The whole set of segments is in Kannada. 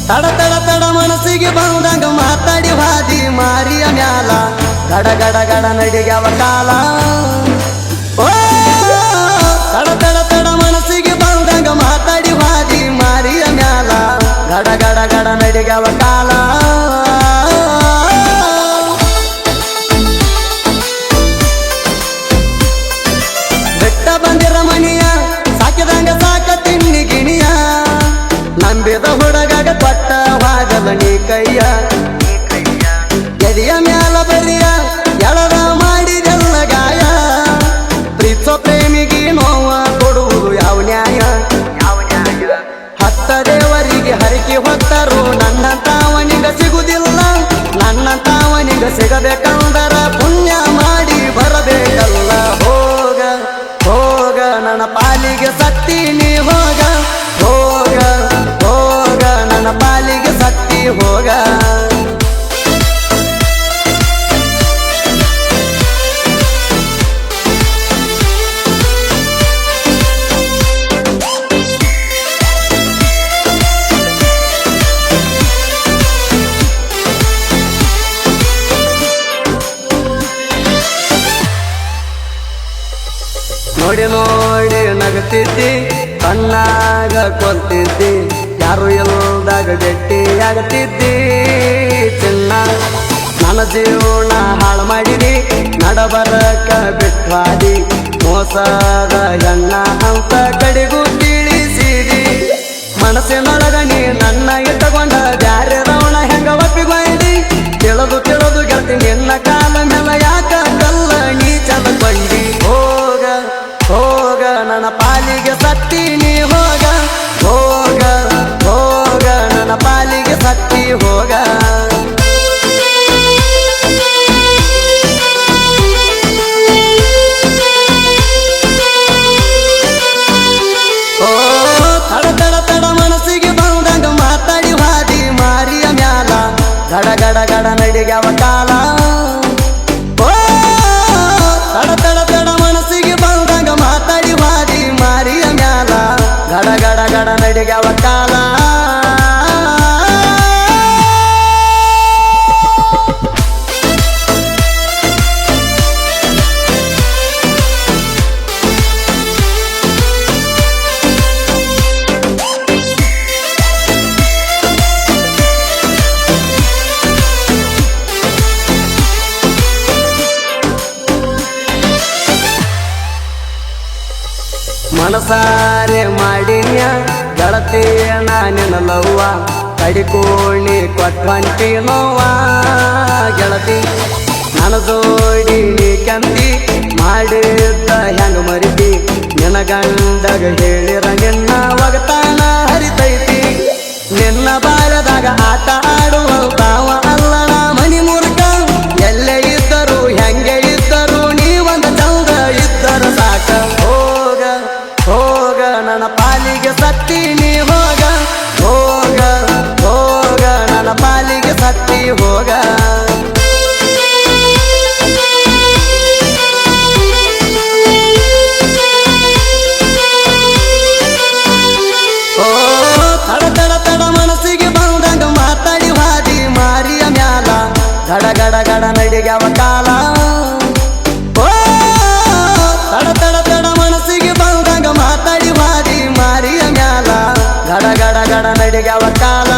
ತಡ ತಡ ತಡ ಮನಸ್ಸಿಗೆ ಬಂದಂಗ ಮಾತಾಡಿ ಹಾದಿ ಮಾರಿಯ ಮ್ಯಾಲ ಗಡ ಗಡ ಗಡ ನಡಿಗ್ಯಾವ ಕಾಲ. ಓ ತಡ ತಡ ತಡ ಮನಸ್ಸಿಗೆ ಬಂದಂಗ ಮಾತಾಡಿ ಹಾದಿ ಮಾರಿಯ ಮ್ಯಾಲ ಗಡ ಗಡ ಗಡ ನಡಿಗ್ಯಾವ ಕಾಲ. ಬೆಟ್ಟ ಬಂದಿರ ಮನಿಯ ಸಾಕಿದಂಗ ಸಾಕ ತಿನ್ನಿ ಗಿಣಿಯ ನಂಬಿದ ಹುಡುಗಾಗ ಕೊಟ್ಟ ವಾಗಲ ನೀ ಕೈಯ ಎದೆಯ ಮ್ಯಾಲ ಬರಿಯ ಎಳದ ಮಾಡಿದೆಲ್ಲ ಗಾಯ. ಪ್ರೀತಿಸೋ ಪ್ರೇಮಿಗೆ ನೋವ ಕೊಡುವುದು ಯಾವ ನ್ಯಾಯ? ಹತ್ತ ದೇವರಿಗೆ ಹರಕೆ ಹೊತ್ತರು ನನ್ನಂತಾವನಿಗ ಸಿಗುವುದಿಲ್ಲ. ನನ್ನಂತಾವನಿಗ ಸಿಗಬೇಕಂದರ ಪುಣ್ಯ ಮಾಡಿ ಬರಬೇಕಲ್ಲ. ಹೋಗ ಹೋಗ ನನ್ನ ಪಾಲಿಗೆ ಸತ್ತಿ ನೀ ಹೋಗ ಹೋಗ ಹೋಗ ನನ್ನ ಪಾಲಿಗೆ ಸತ್ತಿ ಹೋಗ. ನೋಡಿ ನೋಡಿ ನಗತಿದ್ದಿ ಕಣ್ಣಾಗ ಕೊಲ್ತಿದ್ದಿ ಯಾರು ಇಲ್ದಾಗ ಗಟ್ಟಿಯಾಗತಿದ್ದಿ ಚಿನ್ನ. ನನ್ನ ಜೀವನ ಹಾಳು ಮಾಡಿದಿ ನಡಬರಕ ಬಿಟ್ವಾದಿ ಮೋಸದ ಹೆಣ್ಣ ಅಂತ ಕಡೆಗೂ ತಿಳಿಸಿದಿ. ಮನಸ್ಸಿನೊಳಗ ನೀ ನನ್ನ ಇಟ್ಟುಕೊಂಡ ಬ್ಯಾರೆ ರವಣ ಹೆಂಗ ಒಪ್ಪಿಕೊಂಡಿ? ತಿಳಿದು ತಿಳಿದು ಗೆಲ್ತಿ ನಿನ್ನ ಕಾಲ ಮೇಲೆ ಯಾಕ ಕಲ್ಲ ನೀ ಚಲಕೊಂಡಿ? ಹೋಗ ಹೋಗ ನನ್ನ ಪಾಲಿಗೆ ಸತ್ತಿ ನೀ ಹೋಗ ಹೋಗ ಹೋಗ ನನ್ನ ಪಾಲಿಗೆ ಸತ್ತಿ ಹೋಗ. ಓ ತಡ ತಡ ತಡ ಮನಸ್ಸಿಗೆ ಬಂದಂಗ ಮಾತಾಡಿ ಹಾದಿ ಮಾರಿಯ ಮ್ಯಾಲ ಗಡ ಗಡ ಗಡ ನಡಿಗ್ಯಾವ ಕಾಲ. ಓ ತಡ ತಡ ತಡ ಮನಸ್ಸಿಗೆ ಬಂದಂಗ ಮಾತಾಡಿ ಹಾದಿ ಮಾರಿಯ ಮ್ಯಾಲ ಗಡ ಗಡ ಗಡ ನಡಿಗ್ಯಾವ ಕಾಲ. ಮನಸಾರೆ ಮಾಡಿನ್ಯ ಗೆಳತಿ ನಾನಿನ ಲವ್ವ ಕಡಿಕೋಣಿ ಕೊಟ್ಟಂಟಿ ನೋವ ಗೆಳತಿ. ನನ್ನ ಜೋಡಿ ನೀ ಕಂತಿ ಮಾಡಿದ್ದ ಹೆಂಗ ಮರಿತಿ? ನಿನ್ನ ಗಂಡಗ ಹೇಳಿರ ನಿನ್ನ ಒಗತಾನ ಹರಿತೈತಿ. ನಿನ್ನ ಬಾಳದಾಗ ಆಟ ಆಡುವ ತಾವ ಅಲ್ಲ ನಾ ಮನಿ ಮುರುಕ. ಎಲ್ಲೇ ಇದ್ದರು ಹೆಂಗೆ ಇದ್ದರು ನೀ ಒಂದು ಚಂದ ಇದ್ದರು ಸಾಕ. ಹೋಗ ಹೋಗ ನನ್ನ ಪಾಲಿಗೆ ಸತ್ತಿ ನೀ ಹೋಗ ಹೋಗ ಹೋಗ ನನ್ನ ಪಾಲಿಗೆ ಸತ್ತಿ ಹೋಗ. ಓ ತಡ ತಡ ತಡ ಮನಸ್ಸಿಗೆ ಬಂದಂಗ ಮಾತಾಡಿ ಹಾದಿ ಮಾರಿಯ ಮ್ಯಾಲ ಗಡ ಗಡ ಗಡ ನಡಿಗ್ಯಾವ ಕಾಲ. ಓ ತಡ ತಡ ತಡ ಮನಸ್ಸಿಗೆ ಬಂದಂಗ ಮಾತಾಡಿ ಹಾದಿ ಮಾರಿಯ ಮ್ಯಾಲ ಗಡ ಗಡ ಗಡ ನಡಿಗ್ಯಾವ ಕಾಲ.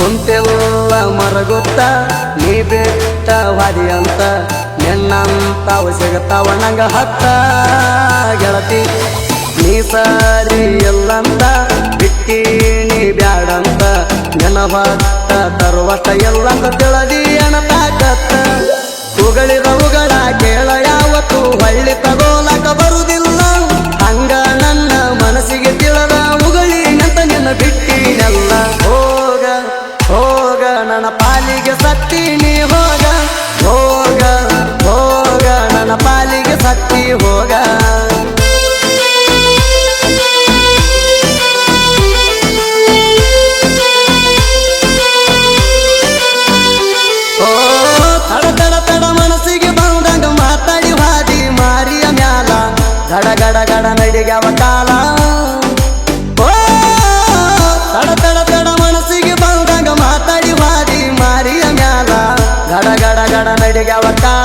ಕುಂತೆಲ್ಲ ಮರಗುತ್ತ ನೀ ಬಿಟ್ಟ ವಾದಿ ಅಂತ ನಿನ್ನಂತಾವ ಸಿಗತಾವ ನಂಗ ಹತ್ತ ಗೆಳತಿ ನೀ ಸರಿ ಎಲ್ಲಂತ ಬಿಟ್ಟೀನಿ ಬ್ಯಾಡಂತ ನಿನ್ನ ಹೊತ್ತ ತರುವಷ್ಟ ಎಲ್ಲಂತ ತಿಳದಿ ಅಣತಾಕತ್ತ ಉಗಳಿರವುಗಳ ಕೇಳ ಯಾವತ್ತು ಹಳ್ಳಿ ತಗೋಲಕ ಬರುದಿಲ್ಲ ಹಂಗ ನನ್ನ ಮನಸ್ಸಿಗೆ ತಿಳದ ಉಗಳಿನಂತ ನಿನ್ನ ಬಿಟ್ಟೀನೆಲ್ಲ ಹೋಗ ಹೋಗ ನನ್ನ ಪಾಲಿಗೆ ಸತ್ತೀನಿ ಹೋಗ ಹೋಗ ಹೋಗ ನನ್ನ ಪಾಲಿಗೆ ಸತ್ತಿ ಹೋಗ ಗಡ ಗಡ ಗಡ ನಡಿಗ್ಯಾವ ಕಾಲ ತಡ ತಡ ತಡ ಮನಸ್ಸಿಗೆ ಬಂದಂಗ ಮಾತಾಡಿ ವಾದಿ ಮಾರಿಯ ಮ್ಯಾಲ ಗಡ ಗಡ ಗಡ ನಡಿಗ್ಯಾವ ಕಾಲ